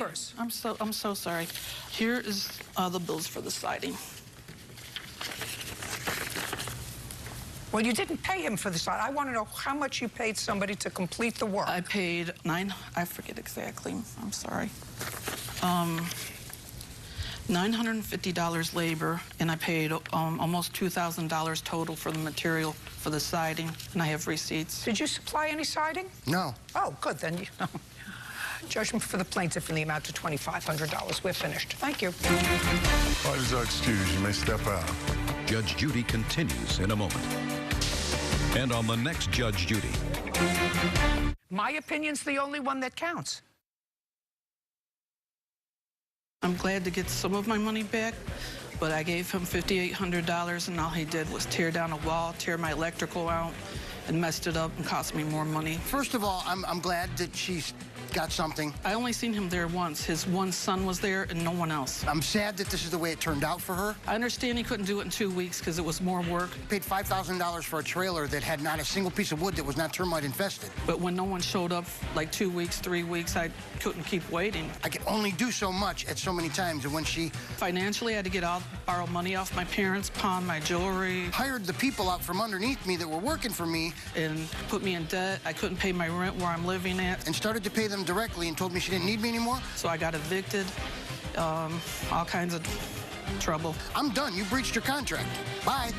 yours. I'm so sorry. Here is the bills for the siding. Well, you didn't pay him for the siding. I want to know how much you paid somebody to complete the work. I paid I forget exactly. I'm sorry. $950 labor, and I paid almost $2,000 total for the material for the siding, and I have receipts. Did you supply any siding? No. Oh, good, then you know. Judgment for the plaintiff in the amount of $2,500. We're finished. Thank you. Parties are excused. You may step out. Judge Judy continues in a moment. And on the next Judge Judy. My opinion's the only one that counts. I'm glad to get some of my money back, but I gave him $5,800, and all he did was tear down a wall, tear my electrical out, and messed it up and cost me more money. First of all, I'm glad that she's got something. I only seen him there once. His one son was there and no one else. I'm sad that this is the way it turned out for her. I understand he couldn't do it in 2 weeks because it was more work. Paid $5,000 for a trailer that had not a single piece of wood that was not termite infested. But when no one showed up, like 2 weeks, 3 weeks, I couldn't keep waiting. I could only do so much at so many times, and when she... Financially, I had to borrow money off my parents, pawn my jewelry. Hired the people out from underneath me that were working for me. And put me in debt. I couldn't pay my rent where I'm living at. And started to pay them directly and told me she didn't need me anymore. So I got evicted, all kinds of trouble. I'm done. You breached your contract. Bye.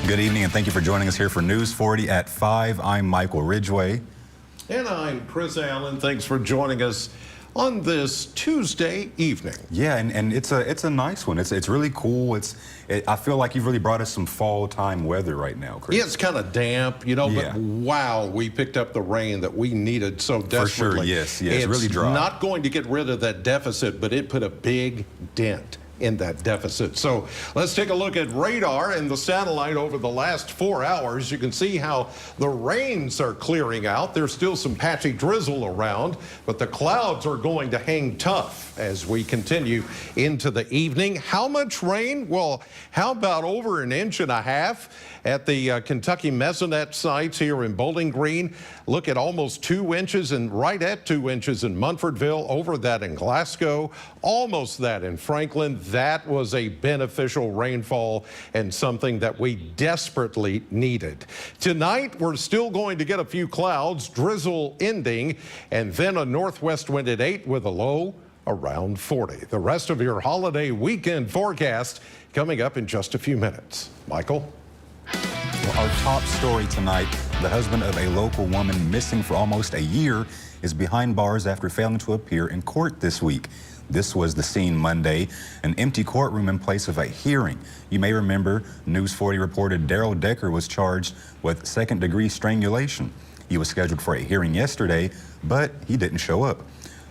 Good evening, and thank you for joining us here for News 40 at 5. I'm Michael Ridgway. And I'm Chris Allen. Thanks for joining us on this Tuesday evening. Yeah, and it's a nice one. It's really cool. I feel like you've really brought us some fall time weather right now, Chris. Yeah, it's kind of damp, you know, Yeah. but wow, we picked up the rain that we needed so desperately. For sure, yes, it's really dry. It's not going to get rid of that deficit, but it put a big dent in that deficit. So let's take a look at radar and the satellite over the last 4 hours. You can see how the rains are clearing out. There's still some patchy drizzle around, but the clouds are going to hang tough as we continue into the evening. How much rain? Well, how about over 1.5 inches at the Kentucky Mesonet sites here in Bowling Green? Look at almost 2 inches and right at 2 inches in Munfordville, over that in Glasgow, almost that in Franklin. That was a beneficial rainfall and something that we desperately needed. Tonight, we're still going to get a few clouds, drizzle ending, and then a northwest wind at 8 with a low around 40. The rest of your holiday weekend forecast coming up in just a few minutes. Michael? Well, our top story tonight, the husband of a local woman missing for almost a year is behind bars after failing to appear in court this week. This was the scene Monday, an empty courtroom in place of a hearing. You may remember News 40 reported Daryl Decker was charged with second-degree strangulation. He was scheduled for a hearing yesterday, but he didn't show up.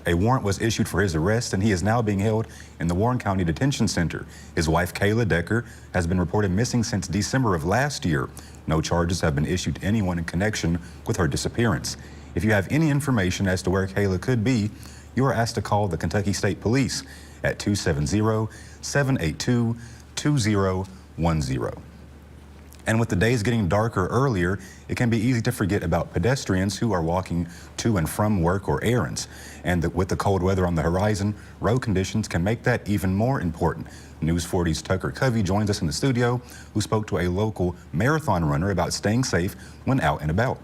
A warrant was issued for his arrest, and he is now being held in the Warren County Detention Center. His wife, Kayla Decker, has been reported missing since December of last year. No charges have been issued to anyone in connection with her disappearance. If you have any information as to where Kayla could be, you are asked to call the Kentucky State Police at 270-782-2010. And with the days getting darker earlier, it can be easy to forget about pedestrians who are walking to and from work or errands. And with the cold weather on the horizon, road conditions can make that even more important. News 40's Tucker Covey joins us in the studio, who spoke to a local marathon runner about staying safe when out and about.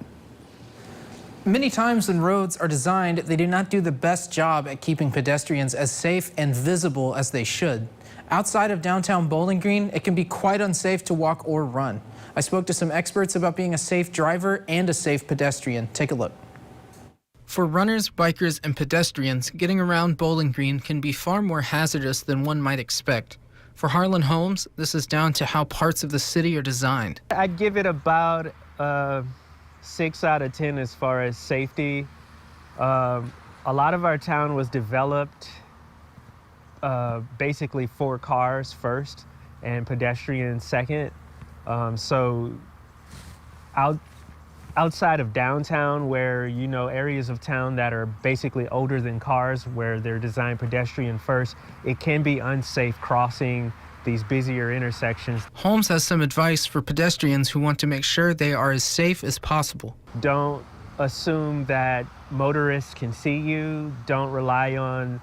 Many times when roads are designed, they do not do the best job at keeping pedestrians as safe and visible as they should. Outside of downtown Bowling Green, it can be quite unsafe to walk or run. I spoke to some experts about being a safe driver and a safe pedestrian. Take a look. For runners, bikers, and pedestrians, getting around Bowling Green can be far more hazardous than one might expect. For Harlan Holmes, this is down to how parts of the city are designed. I'd give it about 6 out of 10 as far as safety. A lot of our town was developed basically for cars first and pedestrians second. So outside of downtown, where, you know, areas of town that are basically older than cars, where they're designed pedestrian first, it can be unsafe crossing these busier intersections. Holmes has some advice for pedestrians who want to make sure they are as safe as possible. Don't assume that motorists can see you. Don't rely on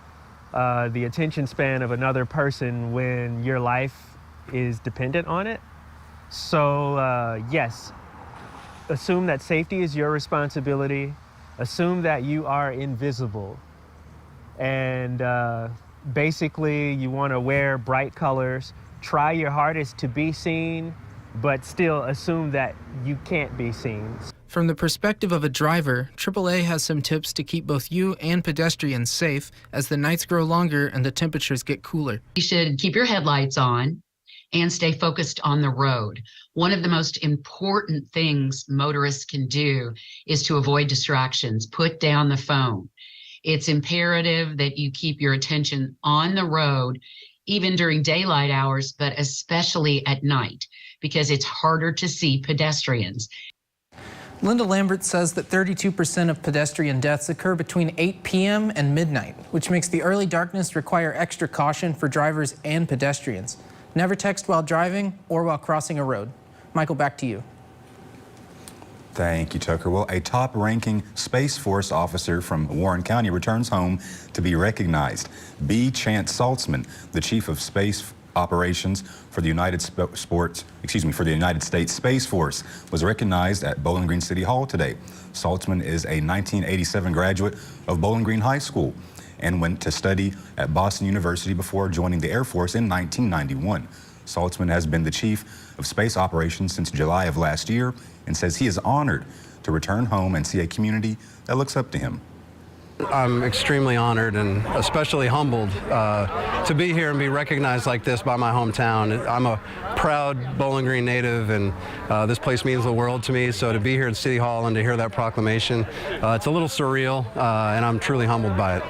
the attention span of another person when your life is dependent on it. So yes, assume that safety is your responsibility. Assume that you are invisible. And basically, you want to wear bright colors. Try your hardest to be seen, but still assume that you can't be seen. From the perspective of a driver, AAA has some tips to keep both you and pedestrians safe as the nights grow longer and the temperatures get cooler. You should keep your headlights on and stay focused on the road. One of the most important things motorists can do is to avoid distractions. Put down the phone. It's imperative that you keep your attention on the road, even during daylight hours, but especially at night, because it's harder to see pedestrians. Linda Lambert says that 32% of pedestrian deaths occur between 8 p.m. and midnight, which makes the early darkness require extra caution for drivers and pedestrians. Never text while driving or while crossing a road. Michael, back to you. Thank you, Tucker. Well, a top-ranking Space Force officer from Warren County returns home to be recognized. B. Chance Saltzman, the chief of space operations for the United States Space Force, was recognized at Bowling Green City Hall today. Saltzman is a 1987 graduate of Bowling Green High School and went to study at Boston University before joining the Air Force in 1991. Saltzman has been the chief of space operations since July of last year and says he is honored to return home and see a community that looks up to him. I'm extremely honored and especially humbled to be here and be recognized like this by my hometown. I'm a proud Bowling Green native, and this place means the world to me. So to be here at City Hall and to hear that proclamation, it's a little surreal, and I'm truly humbled by it.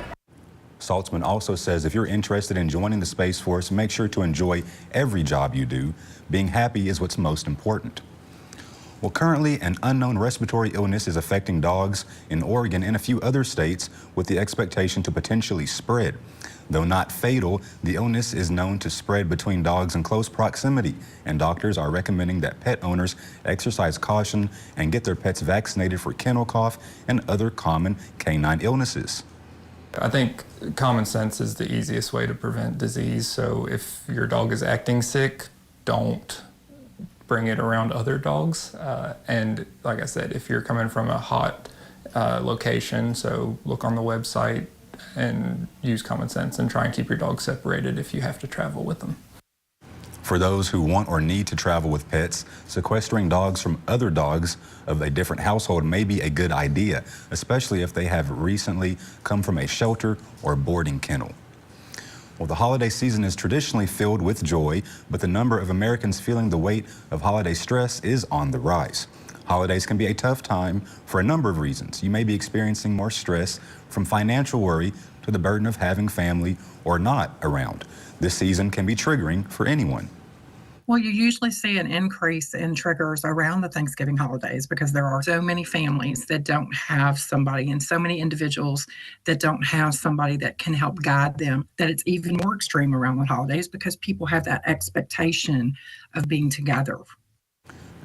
Saltzman also says if you're interested in joining the Space Force, make sure to enjoy every job you do. Being happy is what's most important. Well, currently, an unknown respiratory illness is affecting dogs in Oregon and a few other states with the expectation to potentially spread. Though not fatal, the illness is known to spread between dogs in close proximity, and doctors are recommending that pet owners exercise caution and get their pets vaccinated for kennel cough and other common canine illnesses. I think common sense is the easiest way to prevent disease. So if your dog is acting sick, don't bring it around other dogs. And like I said, if you're coming from a hot location, so look on the website and use common sense and try and keep your dog separated if you have to travel with them. For those who want or need to travel with pets, sequestering dogs from other dogs of a different household may be a good idea, especially if they have recently come from a shelter or boarding kennel. Well, the holiday season is traditionally filled with joy, but the number of Americans feeling the weight of holiday stress is on the rise. Holidays can be a tough time for a number of reasons. You may be experiencing more stress from financial worry to the burden of having family or not around. This season can be triggering for anyone. Well, you usually see an increase in triggers around the Thanksgiving holidays because there are so many families that don't have somebody and so many individuals that don't have somebody that can help guide them, that it's even more extreme around the holidays because people have that expectation of being together.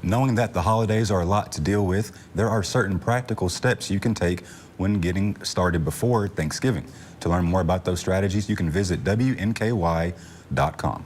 Knowing that the holidays are a lot to deal with, there are certain practical steps you can take when getting started before Thanksgiving. To learn more about those strategies, you can visit WNKY.com.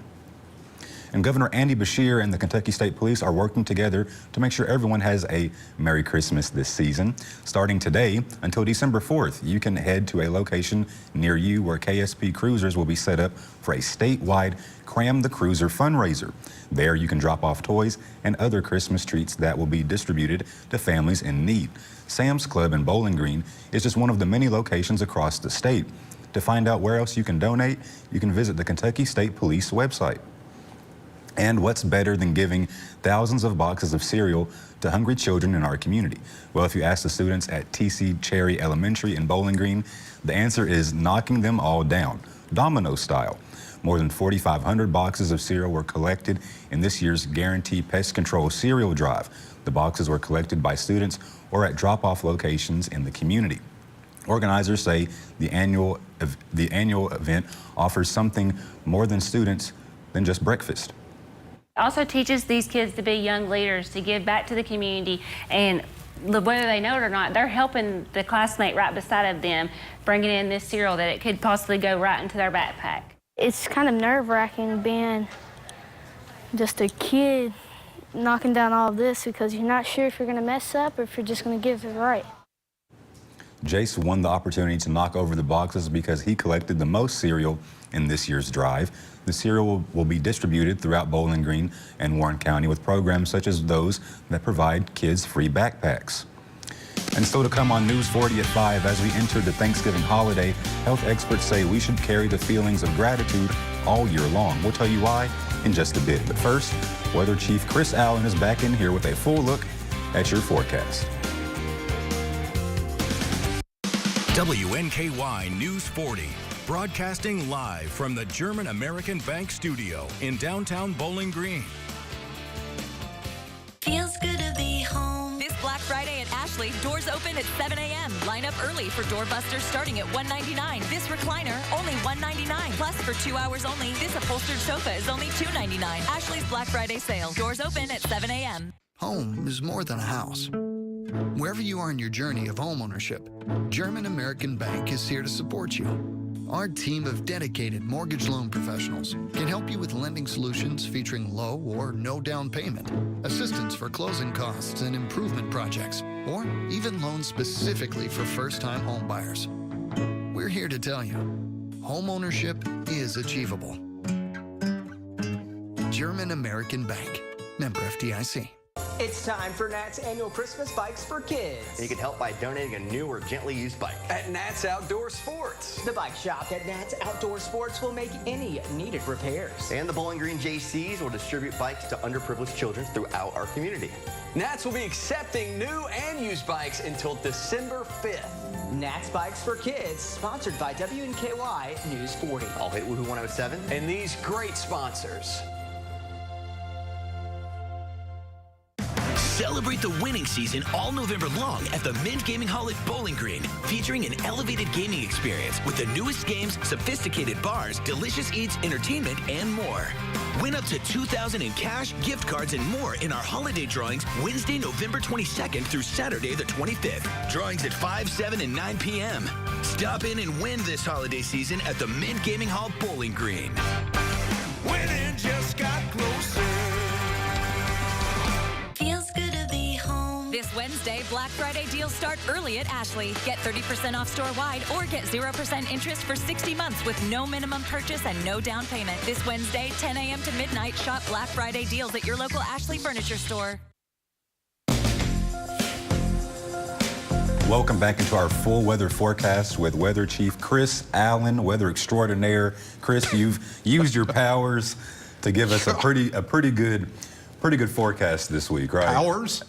And Governor Andy Beshear and the Kentucky State Police are working together to make sure everyone has a Merry Christmas this season. Starting today until December 4th, you can head to a location near you where KSP Cruisers will be set up for a statewide Cram the Cruiser fundraiser. There you can drop off toys and other Christmas treats that will be distributed to families in need. Sam's Club in Bowling Green is just one of the many locations across the state. To find out where else you can donate, you can visit the Kentucky State Police website. And what's better than giving thousands of boxes of cereal to hungry children in our community? Well, if you ask the students at TC Cherry Elementary in Bowling Green, the answer is knocking them all down, domino style. More than 4,500 boxes of cereal were collected in this year's Guarantee Pest Control Cereal Drive. The boxes were collected by students or at drop-off locations in the community. Organizers say the annual event offers something more than students than just breakfast. It also teaches these kids to be young leaders, to give back to the community, and whether they know it or not, they're helping the classmate right beside of them, bringing in this cereal that it could possibly go right into their backpack. It's kind of nerve-wracking being just a kid knocking down all of this because you're not sure if you're going to mess up or if you're just going to give it right. Jace won the opportunity to knock over the boxes because he collected the most cereal in this year's drive. The cereal will be distributed throughout Bowling Green and Warren County with programs such as those that provide kids free backpacks. And still to come on News 40 at 5, as we enter the Thanksgiving holiday, health experts say we should carry the feelings of gratitude all year long. We'll tell you why in just a bit. But first, Weather Chief Chris Allen is back in here with a full look at your forecast. WNKY News 40, broadcasting live from the German American Bank studio in downtown Bowling Green. Feels good to be home. This Black Friday at Ashley, doors open at 7 a.m. Line up early for doorbusters starting at $199. This recliner, only $199. Plus, for 2 hours only, this upholstered sofa is only $299. Ashley's Black Friday sale. Doors open at 7 a.m. Home is more than a house. Wherever you are in your journey of homeownership, German American Bank is here to support you. Our team of dedicated mortgage loan professionals can help you with lending solutions featuring low or no down payment, assistance for closing costs and improvement projects, or even loans specifically for first-time home buyers. We're here to tell you, homeownership is achievable. German American Bank, member FDIC. It's time for Nat's annual Christmas Bikes for Kids. You can help by donating a new or gently used bike. At Nat's Outdoor Sports. The bike shop at Nat's Outdoor Sports will make any needed repairs. And the Bowling Green JCs will distribute bikes to underprivileged children throughout our community. Nat's will be accepting new and used bikes until December 5th. Nat's Bikes for Kids, sponsored by WNKY News 40. I'll hit Woohoo 107. And these great sponsors. Celebrate the winning season all November long at the Mint Gaming Hall at Bowling Green, featuring an elevated gaming experience with the newest games, sophisticated bars, delicious eats, entertainment, and more. Win up to $2,000 in cash, gift cards, and more in our holiday drawings Wednesday, November 22nd through Saturday the 25th. Drawings at 5, 7, and 9 p.m. Stop in and win this holiday season at the Mint Gaming Hall Bowling Green. Winning just got closer. Feels good to be home. This Wednesday, Black Friday deals start early at Ashley. Get 30% off store-wide or get 0% interest for 60 months with no minimum purchase and no down payment. This Wednesday, 10 a.m. to midnight, shop Black Friday deals at your local Ashley Furniture store. Welcome back into our full weather forecast with Weather Chief Chris Allen, weather extraordinaire. Chris, you've used your powers to give us a pretty good forecast this week, right? Powers?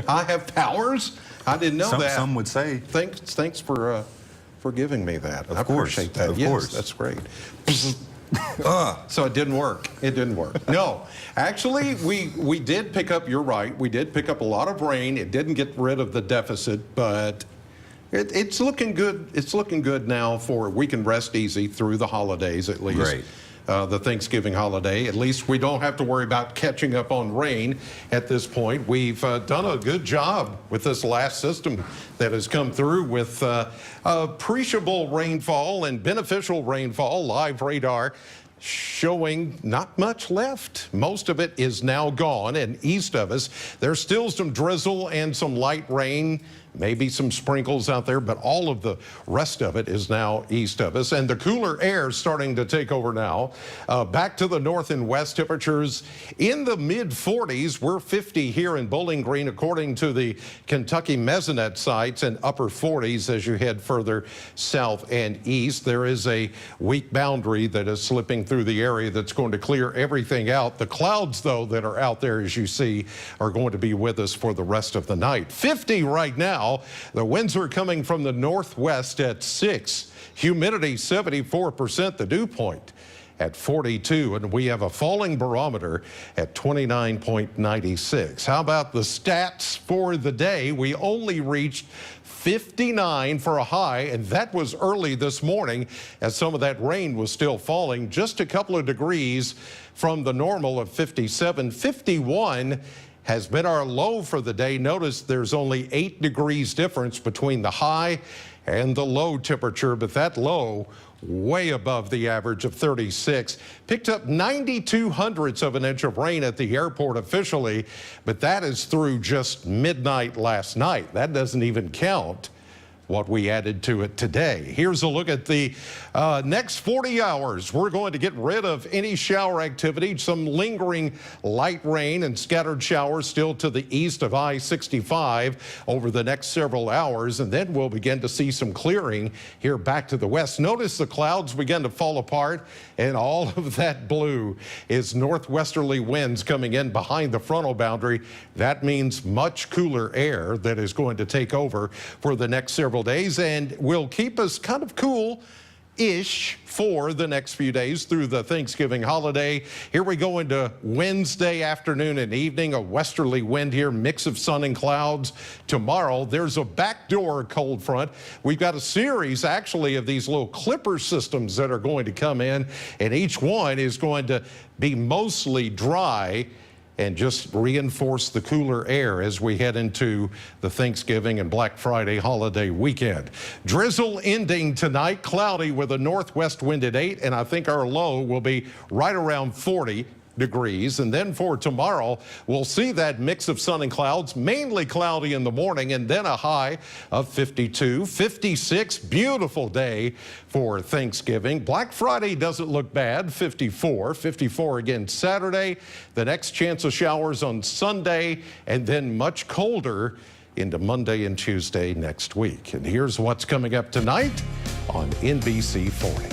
I have powers? I didn't know that. Some would say. Thanks for giving me that. Of course. Appreciate that. Of Yes, course. that's great. So it didn't work. It didn't work. No, actually, we did pick up. You're right. We did pick up a lot of rain. It didn't get rid of the deficit, but it's looking good. It's looking good now. We can rest easy through the holidays at least. Great. The Thanksgiving holiday. At least we don't have to worry about catching up on rain at this point. We've done a good job with this last system that has come through with appreciable rainfall and beneficial rainfall. Live radar showing not much left. Most of it is now gone, and east of us, there's still some drizzle and some light rain, maybe some sprinkles out there, but all of the rest of it is now east of us. And the cooler air is starting to take over now. Back to the north and west, temperatures in the mid-40s. We're 50 here in Bowling Green, according to the Kentucky Mesonet sites, and upper 40s as you head further south and east. There is a weak boundary that is slipping through the area that's going to clear everything out. The clouds, though, that are out there, as you see, are going to be with us for the rest of the night. 50 right now. The winds are coming from the northwest at 6. Humidity 74%, the dew point at 42, and we have a falling barometer at 29.96. How about the stats for the day? We only reached 59 for a high, and that was early this morning as some of that rain was still falling, just a couple of degrees from the normal of 57. 51 has been our low for the day. Notice there's only 8 degrees difference between the high and the low temperature, but that low way above the average of 36. Picked up 92/100ths of an inch of rain at the airport officially, but that is through just midnight last night. That doesn't even count what we added to it today. Here's a look at the next 40 hours. We're going to get rid of any shower activity, some lingering light rain and scattered showers still to the east of I-65 over the next several hours, and then we'll begin to see some clearing here back to the west. Notice the clouds begin to fall apart, and all of that blue is northwesterly winds coming in behind the frontal boundary. That means much cooler air that is going to take over for the next several days and will keep us kind of cool-ish for the next few days through the Thanksgiving holiday. Here we go into Wednesday afternoon and evening, a westerly wind here, mix of sun and clouds. Tomorrow, there's a backdoor cold front. We've got a series, actually, of these little clipper systems that are going to come in, and each one is going to be mostly dry and just reinforce the cooler air as we head into the Thanksgiving and Black Friday holiday weekend. Drizzle ending tonight, cloudy with a northwest wind at 8, and I think our low will be right around 40 degrees. And then for tomorrow, we'll see that mix of sun and clouds, mainly cloudy in the morning, and then a high of 52, 56. Beautiful day for Thanksgiving. Black Friday doesn't look bad, 54. 54 again Saturday. The next chance of showers on Sunday, and then much colder into Monday and Tuesday next week. And here's what's coming up tonight on NBC 40.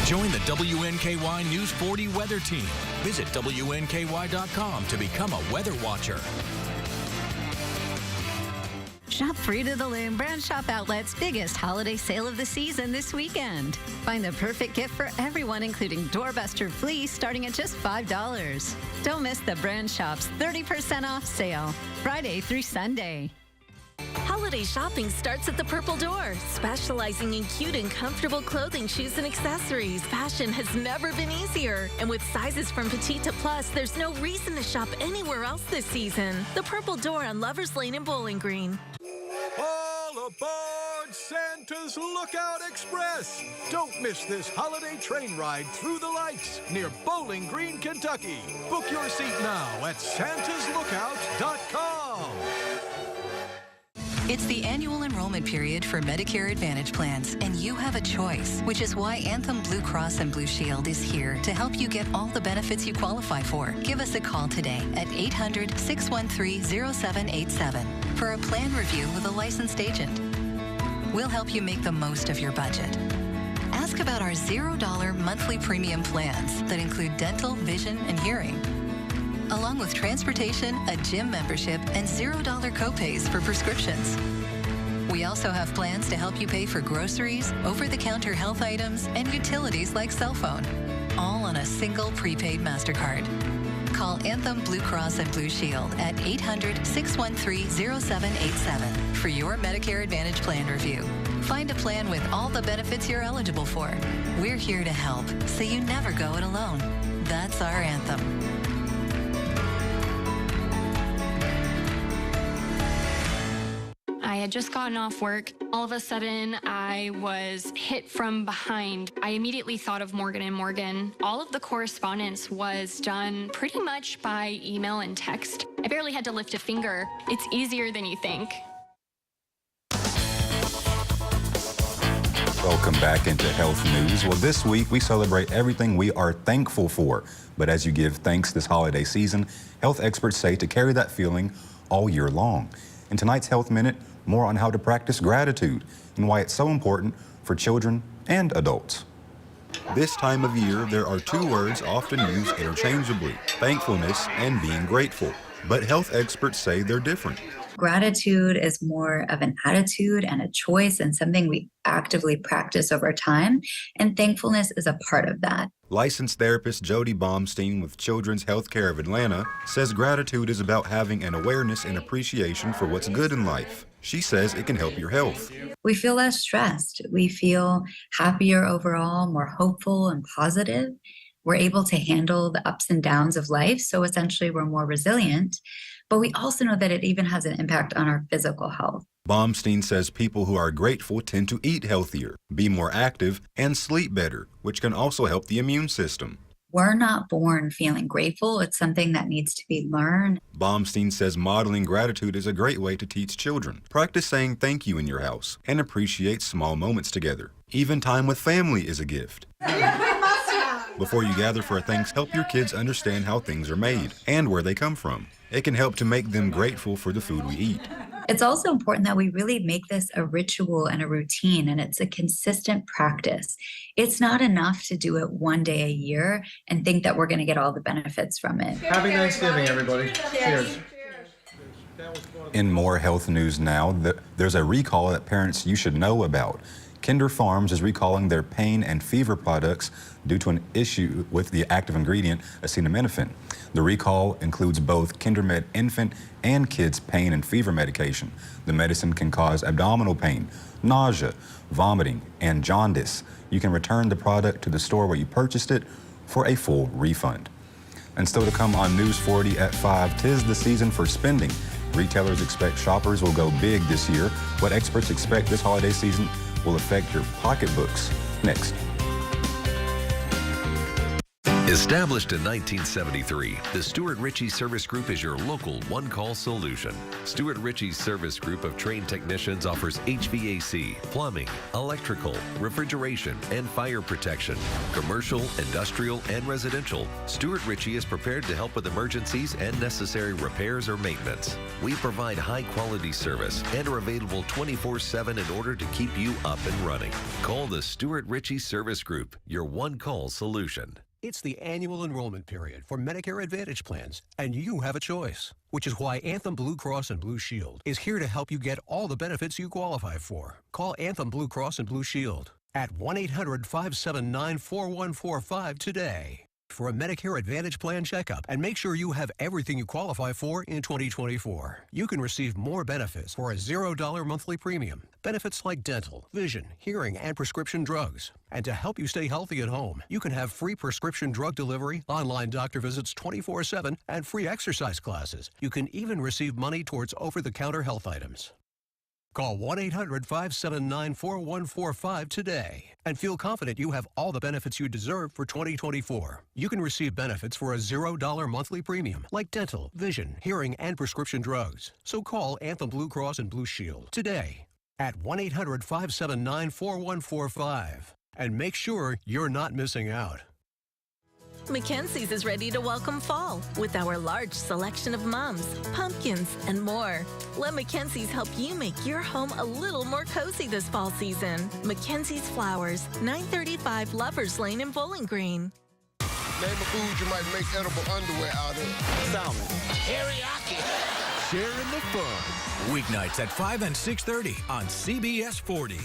Join the WNKY News 40 weather team. Visit WNKY.com to become a weather watcher. Shop Fruit of the Loom, Brand Shop Outlet's biggest holiday sale of the season this weekend. Find the perfect gift for everyone, including Doorbuster Fleece, starting at just $5. Don't miss the Brand Shop's 30% off sale, Friday through Sunday. Holiday shopping starts at the Purple Door, specializing in cute and comfortable clothing, shoes, and accessories. Fashion has never been easier. And with sizes from petite to plus, there's no reason to shop anywhere else this season. The Purple Door on Lovers Lane and Bowling Green. All aboard Santa's Lookout Express! Don't miss this holiday train ride through the lights near Bowling Green, Kentucky. Book your seat now at santaslookout.com. It's the annual enrollment period for Medicare Advantage plans, and you have a choice, which is why Anthem Blue Cross and Blue Shield is here to help you get all the benefits you qualify for. Give us a call today at 800-613-0787 for a plan review with a licensed agent. We'll help you make the most of your budget. Ask about our $0 monthly premium plans that include dental, vision, and hearing, along with transportation, a gym membership, and $0 copays for prescriptions. We also have plans to help you pay for groceries, over-the-counter health items, and utilities like cell phone, all on a single prepaid MasterCard. Call Anthem Blue Cross and Blue Shield at 800-613-0787 for your Medicare Advantage plan review. Find a plan with all the benefits you're eligible for. We're here to help, so you never go it alone. That's our anthem. I had just gotten off work. All of a sudden, I was hit from behind. I immediately thought of Morgan & Morgan. All of the correspondence was done pretty much by email and text. I barely had to lift a finger. It's easier than you think. Welcome back into Health News. Well, this week we celebrate everything we are thankful for. But as you give thanks this holiday season, health experts say to carry that feeling all year long. In tonight's Health Minute, more on how to practice gratitude and why it's so important for children and adults. This time of year, there are two words often used interchangeably, thankfulness and being grateful. But health experts say they're different. Gratitude is more of an attitude and a choice and something we actively practice over time, and thankfulness is a part of that. Licensed therapist Jody Baumstein with Children's Healthcare of Atlanta says gratitude is about having an awareness and appreciation for what's good in life. She says it can help your health. We feel less stressed. We feel happier overall, more hopeful and positive. We're able to handle the ups and downs of life, so essentially we're more resilient. But we also know that it even has an impact on our physical health. Baumstein says people who are grateful tend to eat healthier, be more active, and sleep better, which can also help the immune system. We're not born feeling grateful. It's something that needs to be learned. Baumstein says modeling gratitude is a great way to teach children. Practice saying thank you in your house and appreciate small moments together. Even time with family is a gift. Before you gather for things, help your kids understand how things are made and where they come from. It can help to make them grateful for the food we eat. It's also important that we really make this a ritual and a routine, and it's a consistent practice. It's not enough to do it one day a year and think that we're going to get all the benefits from it. Happy Thanksgiving, everybody. Cheers. In more health news now, there's a recall that parents you should know about. Kinder Farms is recalling their pain and fever products due to an issue with the active ingredient acetaminophen. The recall includes both KinderMed infant and kids pain and fever medication. The medicine can cause abdominal pain, nausea, vomiting, and jaundice. You can return the product to the store where you purchased it for a full refund. And still to come on News 40 at 5, 'tis the season for spending. Retailers expect shoppers will go big this year. What experts expect this holiday season will affect your pocketbooks. Next. Established in 1973, the Stuart Ritchie Service Group is your local one-call solution. Stuart Ritchie's service group of trained technicians offers HVAC, plumbing, electrical, refrigeration, and fire protection. Commercial, industrial, and residential, Stuart Ritchie is prepared to help with emergencies and necessary repairs or maintenance. We provide high-quality service and are available 24/7 in order to keep you up and running. Call the Stuart Ritchie Service Group, your one-call solution. It's the annual enrollment period for Medicare Advantage plans, and you have a choice, which is why Anthem Blue Cross and Blue Shield is here to help you get all the benefits you qualify for. Call Anthem Blue Cross and Blue Shield at 1-800-579-4145 today for a Medicare Advantage plan checkup and make sure you have everything you qualify for in 2024. You can receive more benefits for a $0 monthly premium. Benefits like dental, vision, hearing, and prescription drugs. And to help you stay healthy at home, you can have free prescription drug delivery, online doctor visits 24/7, and free exercise classes. You can even receive money towards over-the-counter health items. Call 1-800-579-4145 today and feel confident you have all the benefits you deserve for 2024. You can receive benefits for a $0 monthly premium like dental, vision, hearing, and prescription drugs. So call Anthem Blue Cross and Blue Shield today at 1-800-579-4145 and make sure you're not missing out. Mackenzie's is ready to welcome fall with our large selection of mums, pumpkins, and more. Let Mackenzie's help you make your home a little more cozy this fall season. Mackenzie's Flowers, 935 Lovers Lane in Bowling Green. Name a food you might make edible underwear out of. Salmon. Teriyaki. Sharing the fun. Weeknights at 5 and 6:30 on CBS 40.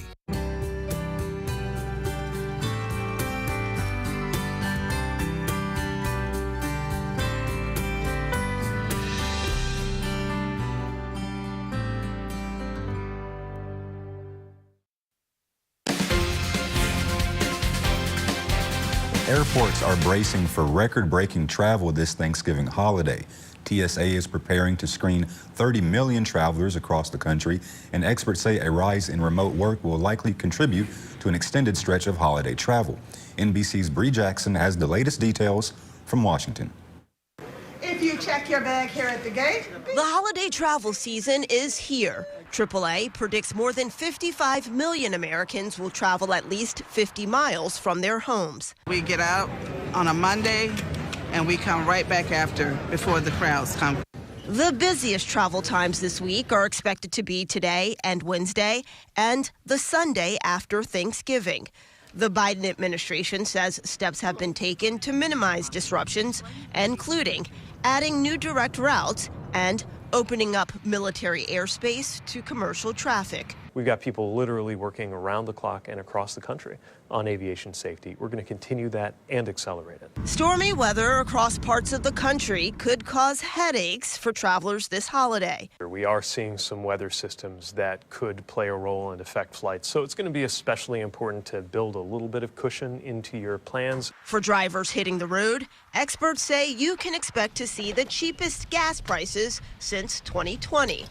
Airports are bracing for record-breaking travel this Thanksgiving holiday. TSA is preparing to screen 30 million travelers across the country, and experts say a rise in remote work will likely contribute to an extended stretch of holiday travel. NBC's Bree Jackson has the latest details from Washington. If you check your bag here at the gate. The holiday travel season is here. AAA predicts more than 55 million Americans will travel at least 50 miles from their homes. We get out on a Monday and we come right back after, before the crowds come. The busiest travel times this week are expected to be today and Wednesday and the Sunday after Thanksgiving. The Biden administration says steps have been taken to minimize disruptions, including adding new direct routes and opening up military airspace to commercial traffic. We've got people literally working around the clock and across the country on aviation safety. We're going to continue that and accelerate it. Stormy weather across parts of the country could cause headaches for travelers this holiday. We are seeing some weather systems that could play a role and affect flights, so it's going to be especially important to build a little bit of cushion into your plans. For drivers hitting the road, experts say you can expect to see the cheapest gas prices since 2020.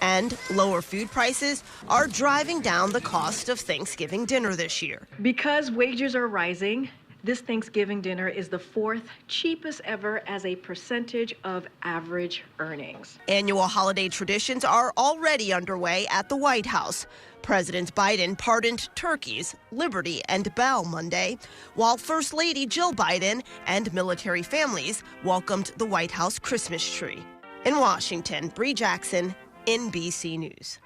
And lower food prices are driving down the cost of Thanksgiving dinner this year. Because wages are rising, this Thanksgiving dinner is the 4th cheapest ever as a percentage of average earnings. Annual holiday traditions are already underway at the White House. President Biden pardoned turkeys, Liberty and Bell Monday, while First Lady Jill Biden and military families welcomed the White House Christmas tree. In Washington, Bree Jackson, NBC News.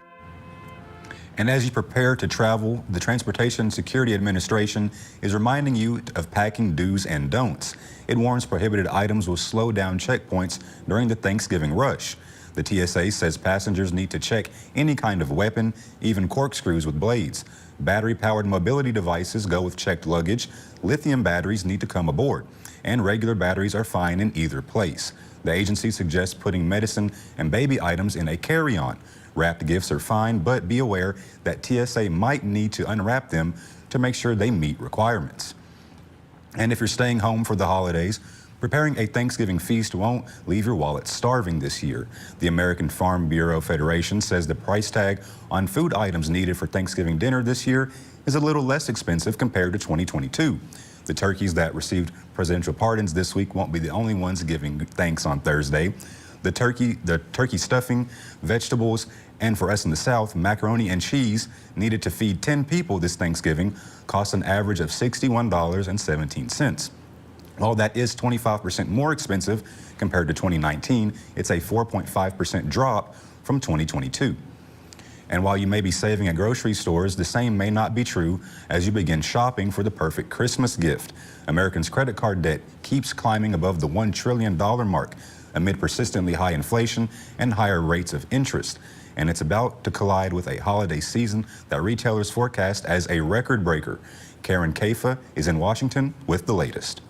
And as you prepare to travel, the Transportation Security Administration is reminding you of packing do's and don'ts. It warns prohibited items will slow down checkpoints during the Thanksgiving rush. The TSA says passengers need to check any kind of weapon, even corkscrews with blades. Battery-powered mobility devices go with checked luggage. Lithium batteries need to come aboard, and regular batteries are fine in either place. The agency suggests putting medicine and baby items in a carry-on. Wrapped gifts are fine, but be aware that TSA might need to unwrap them to make sure they meet requirements. And if you're staying home for the holidays, preparing a Thanksgiving feast won't leave your wallet starving this year. The American Farm Bureau Federation says the price tag on food items needed for Thanksgiving dinner this year is a little less expensive compared to 2022. The turkeys that received presidential pardons this week won't be the only ones giving thanks on Thursday. The turkey stuffing, vegetables, and for us in the South, macaroni and cheese needed to feed 10 people this Thanksgiving cost an average of $61.17. While that is 25% more expensive compared to 2019, it's a 4.5% drop from 2022. And while you may be saving at grocery stores, the same may not be true as you begin shopping for the perfect Christmas gift. Americans' credit card debt keeps climbing above the $1 trillion mark amid persistently high inflation and higher rates of interest. And it's about to collide with a holiday season that retailers forecast as a record breaker. Karen Kaifa is in Washington with the latest.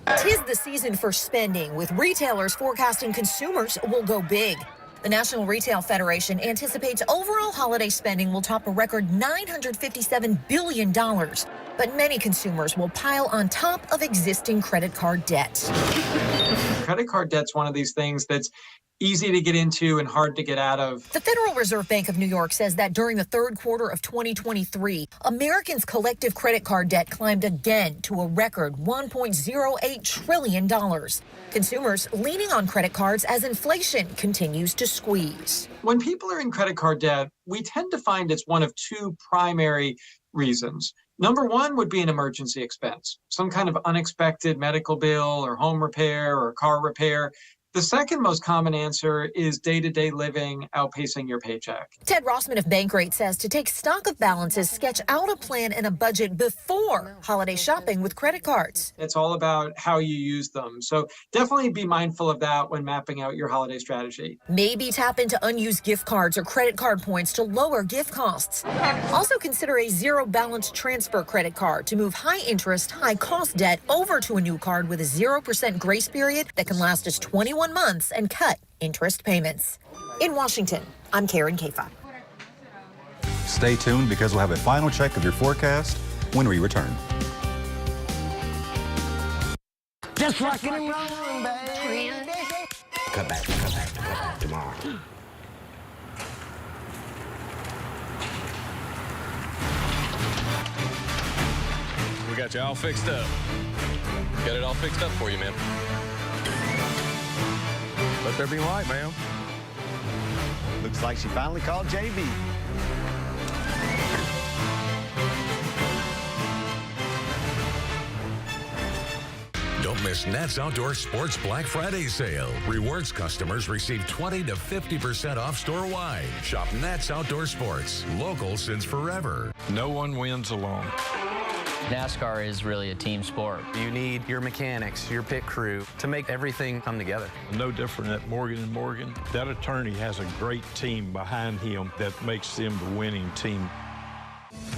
'Tis the season for spending, with retailers forecasting consumers will go big. The National Retail Federation anticipates overall holiday spending will top a record $957 billion, but many consumers will pile on top of existing credit card debt. Credit card debt's one of these things that's easy to get into and hard to get out of. The Federal Reserve Bank of New York says that during the third quarter of 2023, Americans' collective credit card debt climbed again to a record $1.08 trillion. Consumers leaning on credit cards as inflation continues to squeeze. When people are in credit card debt, we tend to find it's one of two primary reasons. Number one would be an emergency expense, some kind of unexpected medical bill or home repair or car repair. The second most common answer is day-to-day living outpacing your paycheck. Ted Rossman of Bankrate says to take stock of balances, sketch out a plan and a budget before holiday shopping with credit cards. It's all about how you use them. So definitely be mindful of that when mapping out your holiday strategy. Maybe tap into unused gift cards or credit card points to lower gift costs. Also consider a zero balance transfer credit card to move high interest, high cost debt over to a new card with a 0% grace period that can last as 21 months and cut interest payments. In Washington, I'm Karen Kaifa. Stay tuned because we'll have a final check of your forecast when we return. Just rocking and rolling, baby. Come back tomorrow. We got you all fixed up. Got it all fixed up for you, man. Let there be light, ma'am. Looks like she finally called JB. Don't miss Nat's Outdoor Sports Black Friday sale. Rewards customers receive 20 to 50% off store-wide. Shop Nat's Outdoor Sports, local since forever. No one wins alone. NASCAR is really a team sport. You need your mechanics, your pit crew to make everything come together. No different at Morgan & Morgan. That attorney has a great team behind him that makes them the winning team.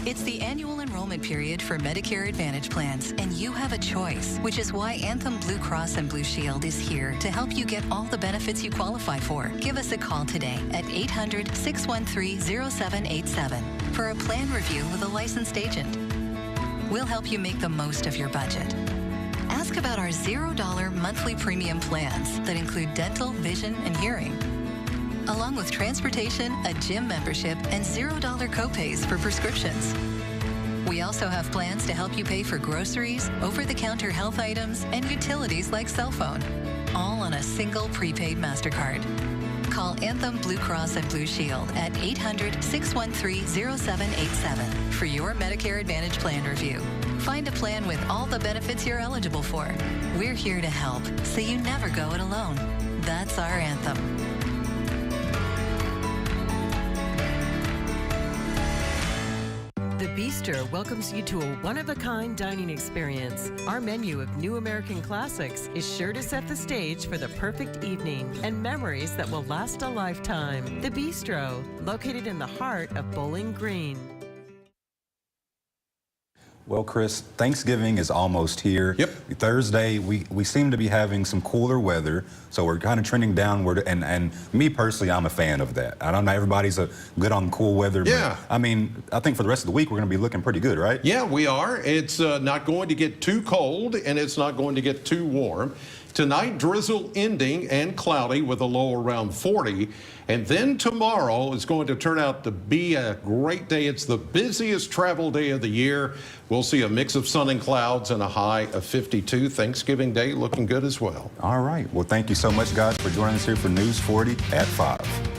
It's the annual enrollment period for Medicare Advantage plans, and you have a choice, which is why Anthem Blue Cross and Blue Shield is here to help you get all the benefits you qualify for. Give us a call today at 800-613-0787 for a plan review with a licensed agent. We'll help you make the most of your budget. Ask about our $0 monthly premium plans that include dental, vision, and hearing, along with transportation, a gym membership, and $0 copays for prescriptions. We also have plans to help you pay for groceries, over-the-counter health items, and utilities like cell phone, all on a single prepaid MasterCard. Call Anthem Blue Cross and Blue Shield at 800-613-0787 for your Medicare Advantage plan review. Find a plan with all the benefits you're eligible for. We're here to help, so you never go it alone. That's our anthem. The Bistro welcomes you to a one-of-a-kind dining experience. Our menu of new American classics is sure to set the stage for the perfect evening and memories that will last a lifetime. The Bistro, located in the heart of Bowling Green. Well, Chris, Thanksgiving is almost here. Yep. Thursday, we seem to be having some cooler weather, so we're kind of trending downward, and me personally, I'm a fan of that. I don't know, everybody's good on cool weather, yeah. But I mean, I think for the rest of the week, we're going to be looking pretty good, right? Yeah, we are. It's not going to get too cold, and it's not going to get too warm. Tonight, drizzle ending and cloudy with a low around 40. And then tomorrow is going to turn out to be a great day. It's the busiest travel day of the year. We'll see a mix of sun and clouds and a high of 52. Thanksgiving Day looking good as well. All right. Well, thank you so much, guys, for joining us here for News 40 at 5.